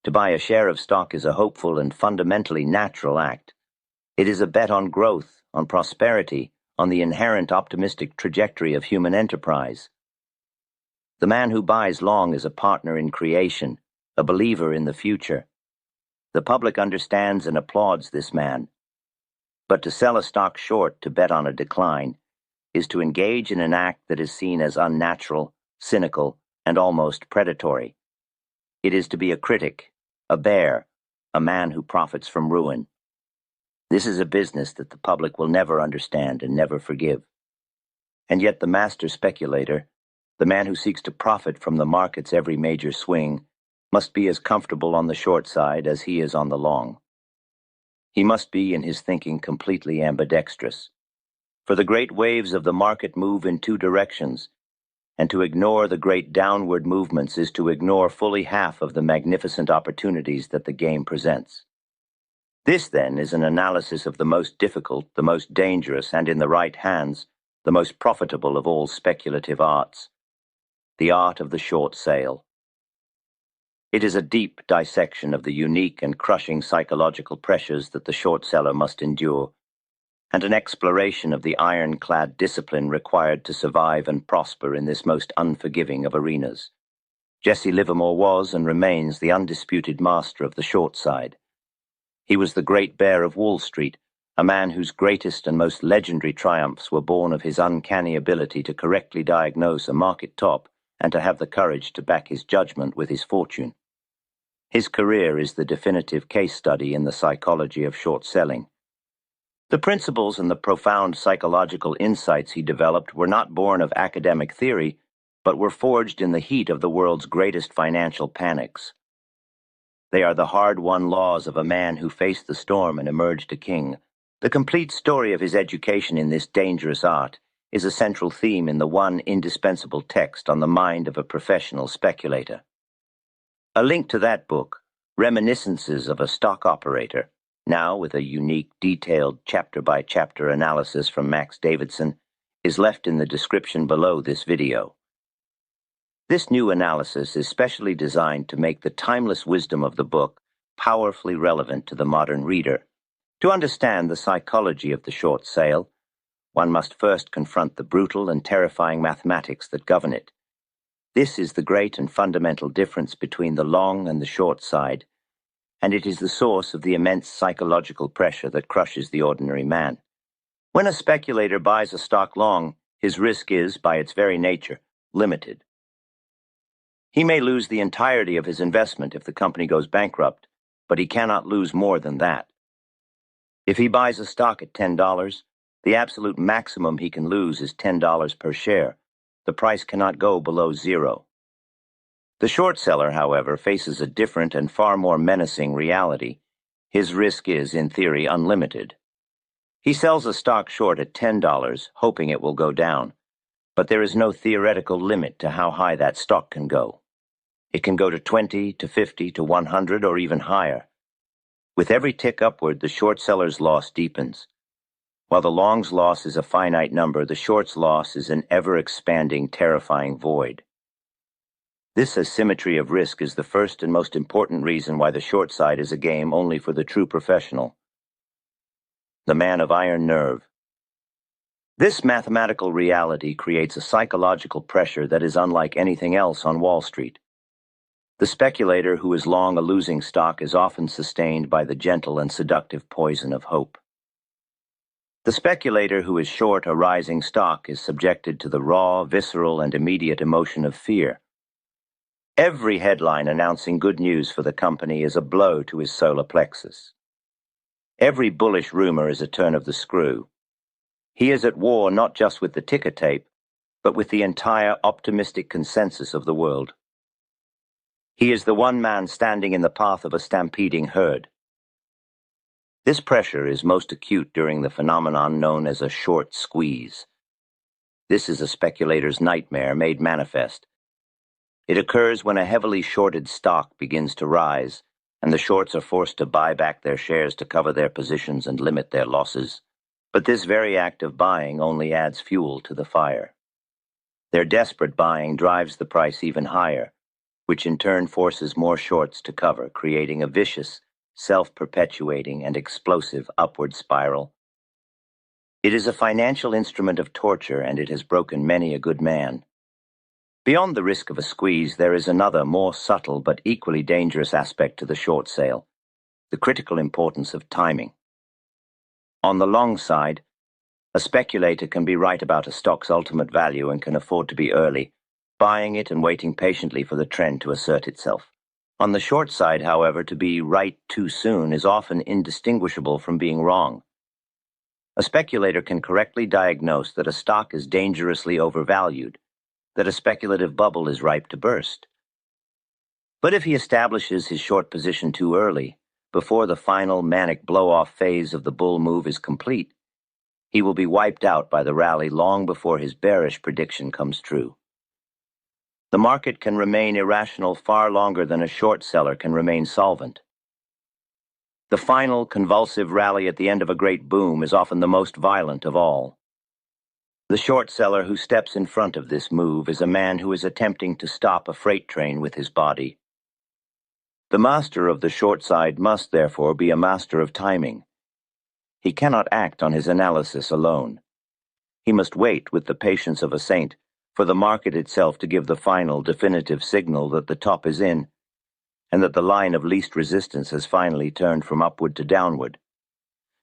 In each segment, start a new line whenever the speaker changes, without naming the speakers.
To buy a share of stock is a hopeful and fundamentally natural act. It is a bet on growth, on prosperity, on the inherent optimistic trajectory of human enterprise. The man who buys long is a partner in creation, a believer in the future. The public understands and applauds this man. But to sell a stock short to bet on a decline is to engage in an act that is seen as unnatural, cynical, and almost predatory. It is to be a critic, a bear, a man who profits from ruin. This is a business that the public will never understand and never forgive. And yet the master speculator, the man who seeks to profit from the market's every major swing, must be as comfortable on the short side as he is on the long. He must be in his thinking completely ambidextrous. For the great waves of the market move in two directions, and to ignore the great downward movements is to ignore fully half of the magnificent opportunities that the game presents. This, then, is an analysis of the most difficult, the most dangerous, and in the right hands, the most profitable of all speculative arts, the art of the short sale. It is a deep dissection of the unique and crushing psychological pressures that the short seller must endure, and an exploration of the iron-clad discipline required to survive and prosper in this most unforgiving of arenas. Jesse Livermore was and remains the undisputed master of the short side. He was the great bear of Wall Street, a man whose greatest and most legendary triumphs were born of his uncanny ability to correctly diagnose a market top and to have the courage to back his judgment with his fortune. His career is the definitive case study in the psychology of short selling. The principles and the profound psychological insights he developed were not born of academic theory, but were forged in the heat of the world's greatest financial panics. They are the hard-won laws of a man who faced the storm and emerged a king. The complete story of his education in this dangerous art is a central theme in the one indispensable text on the mind of a professional speculator. A link to that book, Reminiscences of a Stock Operator, now with a unique, detailed, chapter-by-chapter analysis from Max Davidson, is left in the description below this video. This new analysis is specially designed to make the timeless wisdom of the book powerfully relevant to the modern reader. To understand the psychology of the short sale, one must first confront the brutal and terrifying mathematics that govern it. This is the great and fundamental difference between the long and the short side, and it is the source of the immense psychological pressure that crushes the ordinary man. When a speculator buys a stock long, his risk is, by its very nature, limited. He may lose the entirety of his investment if the company goes bankrupt, but he cannot lose more than that. If he buys a stock at $10, the absolute maximum he can lose is $10 per share. The price cannot go below zero. The short seller, however, faces a different and far more menacing reality. His risk is, in theory, unlimited. He sells a stock short at $10, hoping it will go down, but there is no theoretical limit to how high that stock can go. It can go to 20, to 50, to 100, or even higher. With every tick upward, the short seller's loss deepens. While the long's loss is a finite number, the short's loss is an ever-expanding, terrifying void. This asymmetry of risk is the first and most important reason why the short side is a game only for the true professional. The man of iron nerve. This mathematical reality creates a psychological pressure that is unlike anything else on Wall Street. The speculator who is long a losing stock is often sustained by the gentle and seductive poison of hope. The speculator who is short a rising stock is subjected to the raw, visceral, and immediate emotion of fear. Every headline announcing good news for the company is a blow to his solar plexus. Every bullish rumor is a turn of the screw. He is at war not just with the ticker tape, but with the entire optimistic consensus of the world. He is the one man standing in the path of a stampeding herd. This pressure is most acute during the phenomenon known as a short squeeze. This is a speculator's nightmare made manifest. It occurs when a heavily shorted stock begins to rise, and the shorts are forced to buy back their shares to cover their positions and limit their losses. But this very act of buying only adds fuel to the fire. Their desperate buying drives the price even higher, which in turn forces more shorts to cover, creating a vicious, self-perpetuating, and explosive upward spiral. It is a financial instrument of torture, and it has broken many a good man. Beyond the risk of a squeeze, there is another, more subtle but equally dangerous aspect to the short sale: the critical importance of timing. On the long side, a speculator can be right about a stock's ultimate value and can afford to be early, buying it and waiting patiently for the trend to assert itself. On the short side, however, to be right too soon is often indistinguishable from being wrong. A speculator can correctly diagnose that a stock is dangerously overvalued, that a speculative bubble is ripe to burst. But if he establishes his short position too early, before the final manic blow-off phase of the bull move is complete, he will be wiped out by the rally long before his bearish prediction comes true. The market can remain irrational far longer than a short seller can remain solvent. The final convulsive rally at the end of a great boom is often the most violent of all. The short seller who steps in front of this move is a man who is attempting to stop a freight train with his body. The master of the short side must, therefore, be a master of timing. He cannot act on his analysis alone. He must wait with the patience of a saint for the market itself to give the final definitive signal that the top is in, and that the line of least resistance has finally turned from upward to downward.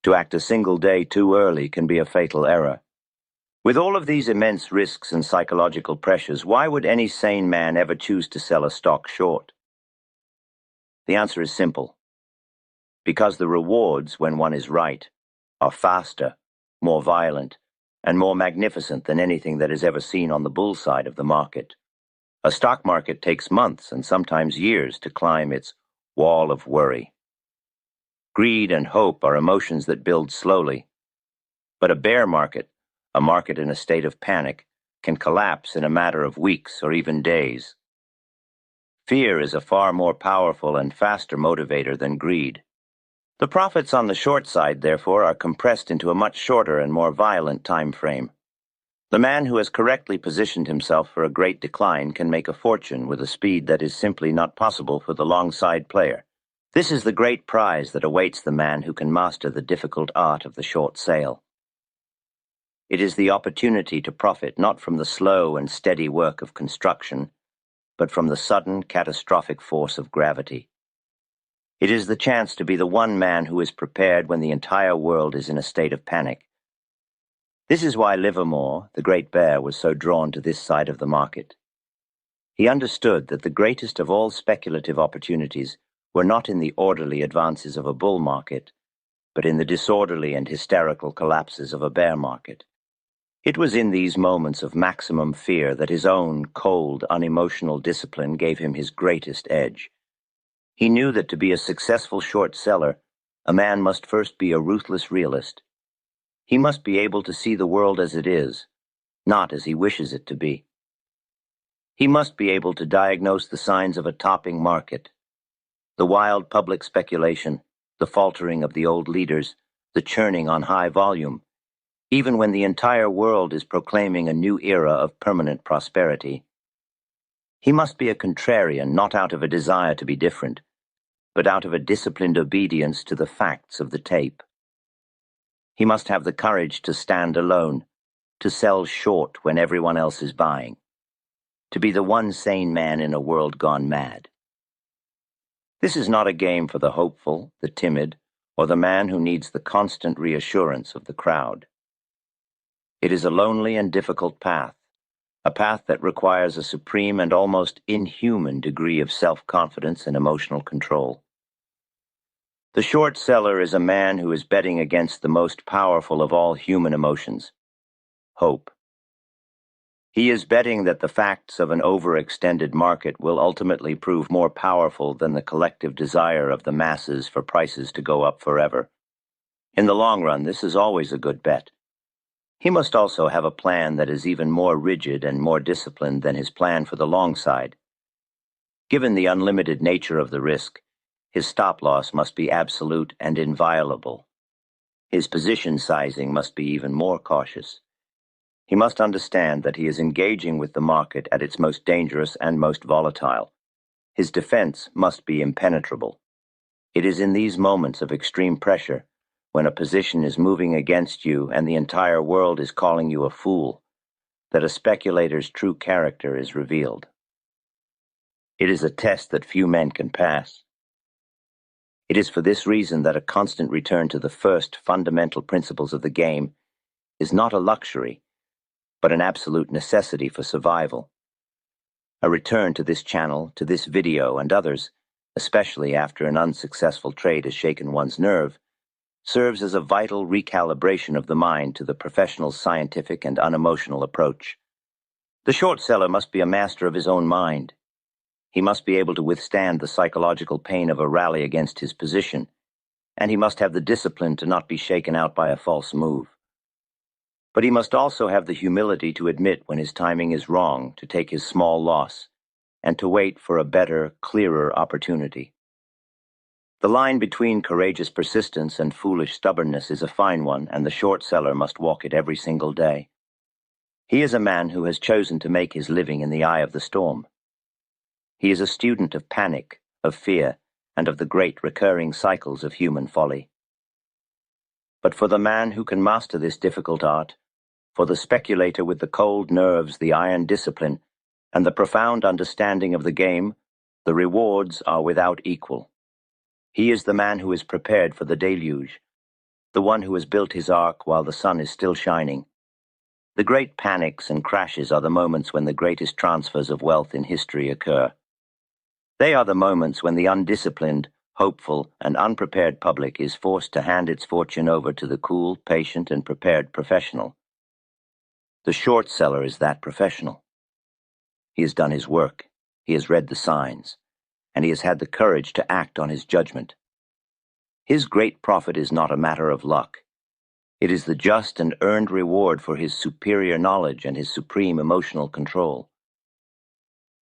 To act a single day too early can be a fatal error. With all of these immense risks and psychological pressures, why would any sane man ever choose to sell a stock short? The answer is simple. Because the rewards, when one is right, are faster, more violent, and more magnificent than anything that is ever seen on the bull side of the market. A stock market takes months and sometimes years to climb its wall of worry. Greed and hope are emotions that build slowly. But a bear market, a market in a state of panic, can collapse in a matter of weeks or even days. Fear is a far more powerful and faster motivator than greed. The profits on the short side, therefore, are compressed into a much shorter and more violent time frame. The man who has correctly positioned himself for a great decline can make a fortune with a speed that is simply not possible for the long side player. This is the great prize that awaits the man who can master the difficult art of the short sale. It is the opportunity to profit not from the slow and steady work of construction, but from the sudden, catastrophic force of gravity. It is the chance to be the one man who is prepared when the entire world is in a state of panic. This is why Livermore, the great bear, was so drawn to this side of the market. He understood that the greatest of all speculative opportunities were not in the orderly advances of a bull market, but in the disorderly and hysterical collapses of a bear market. It was in these moments of maximum fear that his own cold, unemotional discipline gave him his greatest edge. He knew that to be a successful short seller, a man must first be a ruthless realist. He must be able to see the world as it is, not as he wishes it to be. He must be able to diagnose the signs of a topping market, the wild public speculation, the faltering of the old leaders, the churning on high volume, even when the entire world is proclaiming a new era of permanent prosperity. He must be a contrarian, not out of a desire to be different, but out of a disciplined obedience to the facts of the tape. He must have the courage to stand alone, to sell short when everyone else is buying, to be the one sane man in a world gone mad. This is not a game for the hopeful, the timid, or the man who needs the constant reassurance of the crowd. It is a lonely and difficult path, a path that requires a supreme and almost inhuman degree of self-confidence and emotional control. The short seller is a man who is betting against the most powerful of all human emotions, hope. He is betting that the facts of an overextended market will ultimately prove more powerful than the collective desire of the masses for prices to go up forever. In the long run, this is always a good bet. He must also have a plan that is even more rigid and more disciplined than his plan for the long side. Given the unlimited nature of the risk, his stop-loss must be absolute and inviolable. His position sizing must be even more cautious. He must understand that he is engaging with the market at its most dangerous and most volatile. His defense must be impenetrable. It is in these moments of extreme pressure, when a position is moving against you and the entire world is calling you a fool, that a speculator's true character is revealed. It is a test that few men can pass. It is for this reason that a constant return to the first fundamental principles of the game is not a luxury, but an absolute necessity for survival. A return to this channel, to this video and others, especially after an unsuccessful trade has shaken one's nerve, serves as a vital recalibration of the mind to the professional, scientific, and unemotional approach. The short seller must be a master of his own mind. He must be able to withstand the psychological pain of a rally against his position, and he must have the discipline to not be shaken out by a false move. But he must also have the humility to admit when his timing is wrong, to take his small loss, and to wait for a better, clearer opportunity. The line between courageous persistence and foolish stubbornness is a fine one, and the short seller must walk it every single day. He is a man who has chosen to make his living in the eye of the storm. He is a student of panic, of fear, and of the great recurring cycles of human folly. But for the man who can master this difficult art, for the speculator with the cold nerves, the iron discipline, and the profound understanding of the game, the rewards are without equal. He is the man who is prepared for the deluge, the one who has built his ark while the sun is still shining. The great panics and crashes are the moments when the greatest transfers of wealth in history occur. They are the moments when the undisciplined, hopeful, and unprepared public is forced to hand its fortune over to the cool, patient, and prepared professional. The short seller is that professional. He has done his work, he has read the signs, and he has had the courage to act on his judgment. His great profit is not a matter of luck. It is the just and earned reward for his superior knowledge and his supreme emotional control.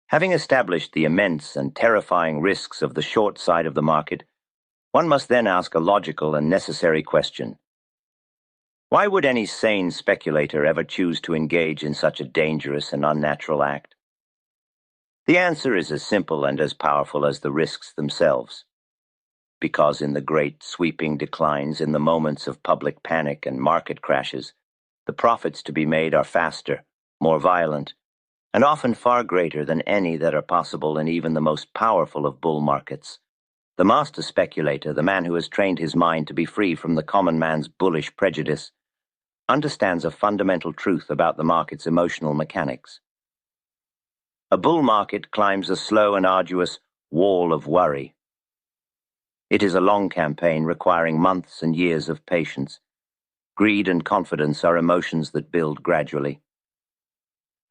Having established the immense and terrifying risks of the short side of the market, one must then ask a logical and necessary question. Why would any sane speculator ever choose to engage in such a dangerous and unnatural act? The answer is as simple and as powerful as the risks themselves. Because in the great sweeping declines, in the moments of public panic and market crashes, the profits to be made are faster, more violent, and often far greater than any that are possible in even the most powerful of bull markets. The master speculator, the man who has trained his mind to be free from the common man's bullish prejudice, understands a fundamental truth about the market's emotional mechanics. A bull market climbs a slow and arduous wall of worry. It is a long campaign requiring months and years of patience. Greed and confidence are emotions that build gradually.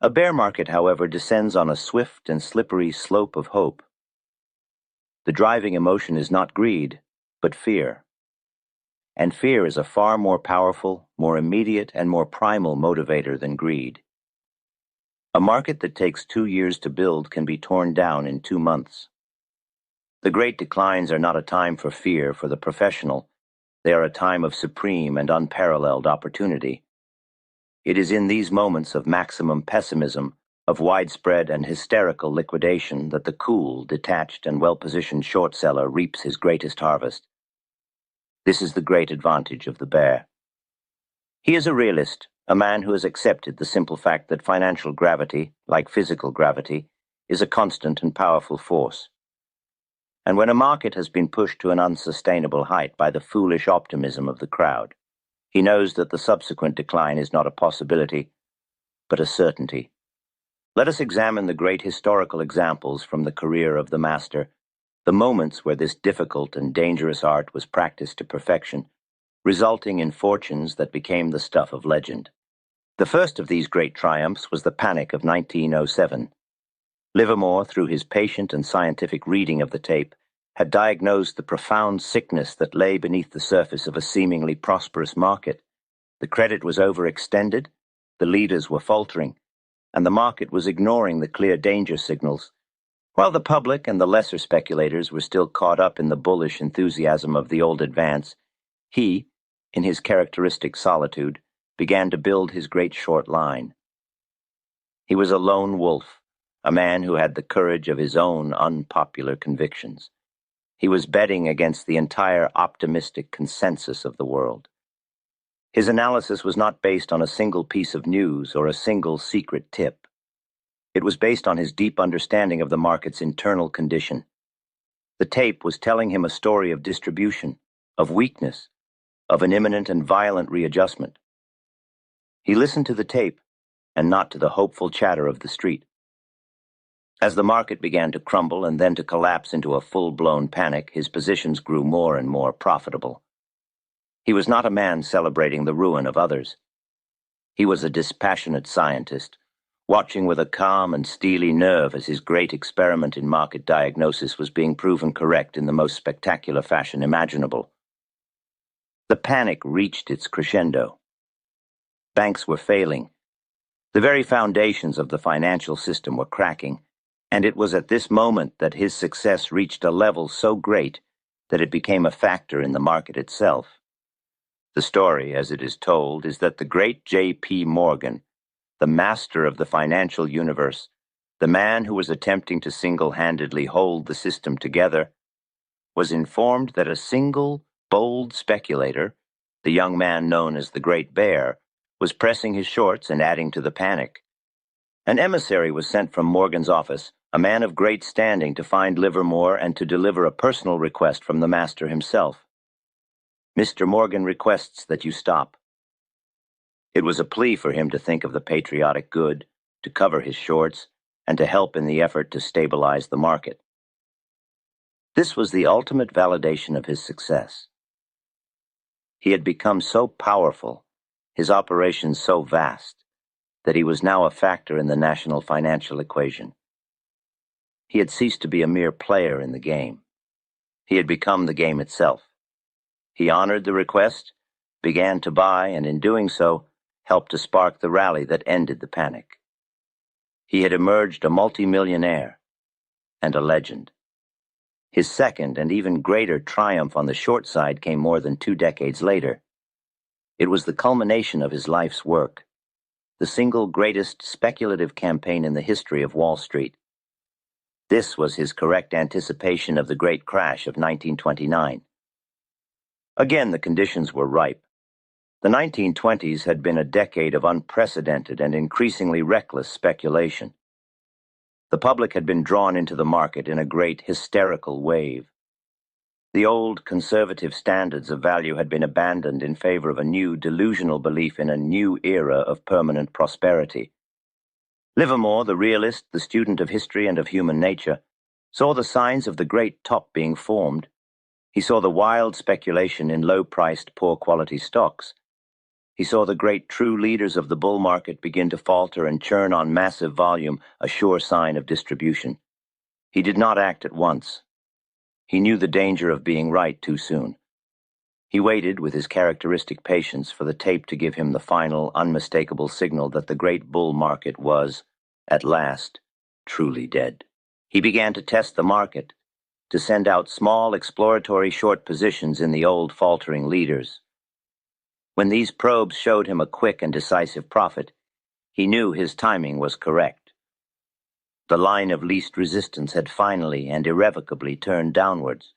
A bear market, however, descends on a swift and slippery slope of hope. The driving emotion is not greed, but fear. And fear is a far more powerful, more immediate, and more primal motivator than greed. A market that takes 2 years to build can be torn down in 2 months. The great declines are not a time for fear for the professional. They are a time of supreme and unparalleled opportunity. It is in these moments of maximum pessimism, of widespread and hysterical liquidation, that the cool, detached, and well-positioned short seller reaps his greatest harvest. This is the great advantage of the bear. He is a realist, a man who has accepted the simple fact that financial gravity, like physical gravity, is a constant and powerful force. And when a market has been pushed to an unsustainable height by the foolish optimism of the crowd, he knows that the subsequent decline is not a possibility, but a certainty. Let us examine the great historical examples from the career of the master, the moments where this difficult and dangerous art was practiced to perfection, resulting in fortunes that became the stuff of legend. The first of these great triumphs was the panic of 1907. Livermore, through his patient and scientific reading of the tape, had diagnosed the profound sickness that lay beneath the surface of a seemingly prosperous market. The credit was overextended, the leaders were faltering, and the market was ignoring the clear danger signals. While the public and the lesser speculators were still caught up in the bullish enthusiasm of the old advance, he, in his characteristic solitude, began to build his great short line. He was a lone wolf, a man who had the courage of his own unpopular convictions. He was betting against the entire optimistic consensus of the world. His analysis was not based on a single piece of news or a single secret tip. It was based on his deep understanding of the market's internal condition. The tape was telling him a story of distribution, of weakness, of an imminent and violent readjustment. He listened to the tape and not to the hopeful chatter of the street. As the market began to crumble and then to collapse into a full-blown panic, his positions grew more and more profitable. He was not a man celebrating the ruin of others. He was a dispassionate scientist, watching with a calm and steely nerve as his great experiment in market diagnosis was being proven correct in the most spectacular fashion imaginable. The panic reached its crescendo. Banks were failing. The very foundations of the financial system were cracking, and it was at this moment that his success reached a level so great that it became a factor in the market itself. The story, as it is told, is that the great J.P. Morgan, the master of the financial universe, the man who was attempting to single-handedly hold the system together, was informed that a single, bold speculator, the young man known as the Great Bear, was pressing his shorts and adding to the panic. An emissary was sent from Morgan's office, a man of great standing, to find Livermore and to deliver a personal request from the master himself. "Mr. Morgan requests that you stop." It was a plea for him to think of the patriotic good, to cover his shorts, and to help in the effort to stabilize the market. This was the ultimate validation of his success. He had become so powerful, his operations so vast, that he was now a factor in the national financial equation. He had ceased to be a mere player in the game. He had become the game itself. He honored the request, began to buy, and in doing so, helped to spark the rally that ended the panic. He had emerged a multimillionaire and a legend. His second and even greater triumph on the short side came more than 2 decades later. It was the culmination of his life's work, the single greatest speculative campaign in the history of Wall Street. This was his correct anticipation of the great crash of 1929. Again, the conditions were ripe. The 1920s had been a decade of unprecedented and increasingly reckless speculation. The public had been drawn into the market in a great hysterical wave. The old conservative standards of value had been abandoned in favor of a new delusional belief in a new era of permanent prosperity. Livermore, the realist, the student of history and of human nature, saw the signs of the great top being formed. He saw the wild speculation in low-priced, poor-quality stocks. He saw the great true leaders of the bull market begin to falter and churn on massive volume, a sure sign of distribution. He did not act at once. He knew the danger of being right too soon. He waited with his characteristic patience for the tape to give him the final, unmistakable signal that the great bull market was, at last, truly dead. He began to test the market, to send out small exploratory short positions in the old faltering leaders. When these probes showed him a quick and decisive profit, he knew his timing was correct. The line of least resistance had finally and irrevocably turned downwards.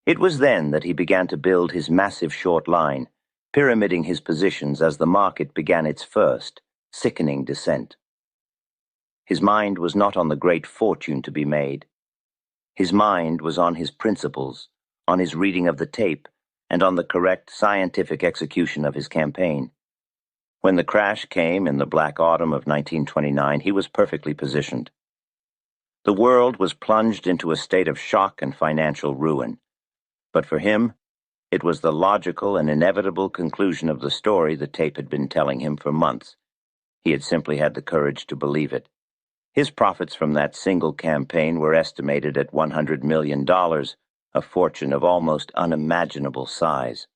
It was then that he began to build his massive short line, pyramiding his positions as the market began its first, sickening descent. His mind was not on the great fortune to be made. His mind was on his principles, on his reading of the tape, and on the correct scientific execution of his campaign. When the crash came in the black autumn of 1929, he was perfectly positioned. The world was plunged into a state of shock and financial ruin. But for him, it was the logical and inevitable conclusion of the story the tape had been telling him for months. He had simply had the courage to believe it. His profits from that single campaign were estimated at $100 million, a fortune of almost unimaginable size.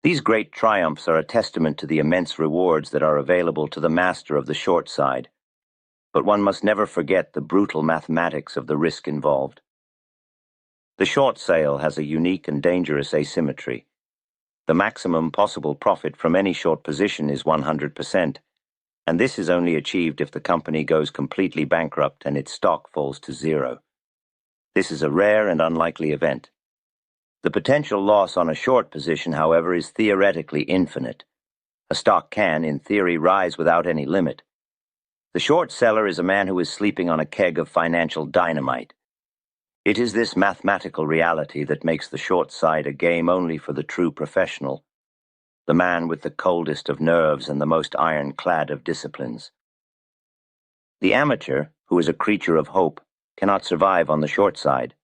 These great triumphs are a testament to the immense rewards that are available to the master of the short side. But one must never forget the brutal mathematics of the risk involved. The short sale has a unique and dangerous asymmetry. The maximum possible profit from any short position is 100%, and this is only achieved if the company goes completely bankrupt and its stock falls to zero. This is a rare and unlikely event. The potential loss on a short position, however, is theoretically infinite. A stock can, in theory, rise without any limit. The short seller is a man who is sleeping on a keg of financial dynamite. It is this mathematical reality that makes the short side a game only for the true professional, the man with the coldest of nerves and the most iron-clad of disciplines. The amateur, who is a creature of hope, cannot survive on the short side.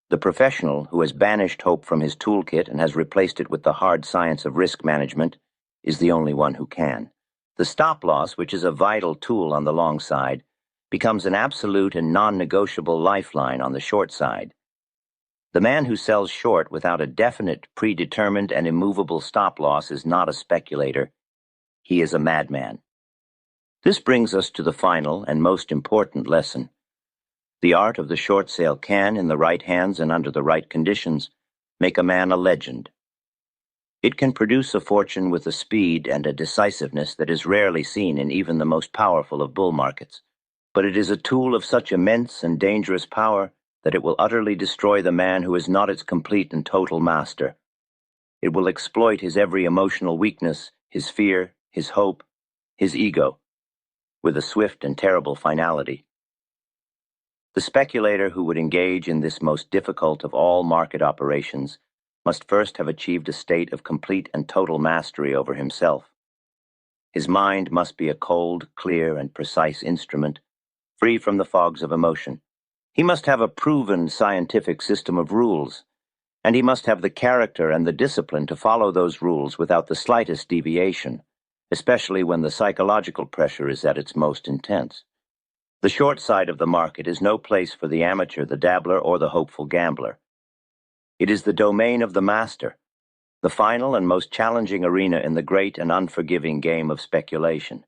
The professional, who has banished hope from his toolkit and has replaced it with the hard science of risk management, is the only one who can. The stop-loss, which is a vital tool on the long side, becomes an absolute and non-negotiable lifeline on the short side. The man who sells short without a definite, predetermined, and immovable stop-loss is not a speculator. He is a madman. This brings us to the final and most important lesson. The art of the short sale can, in the right hands and under the right conditions, make a man a legend. It can produce a fortune with a speed and a decisiveness that is rarely seen in even the most powerful of bull markets. But it is a tool of such immense and dangerous power that it will utterly destroy the man who is not its complete and total master. It will exploit his every emotional weakness, his fear, his hope, his ego, with a swift and terrible finality. The speculator who would engage in this most difficult of all market operations must first have achieved a state of complete and total mastery over himself. His mind must be a cold, clear, and precise instrument, free from the fogs of emotion. He must have a proven scientific system of rules, and he must have the character and the discipline to follow those rules without the slightest deviation, especially when the psychological pressure is at its most intense. The short side of the market is no place for the amateur, the dabbler, or the hopeful gambler. It is the domain of the master, the final and most challenging arena in the great and unforgiving game of speculation.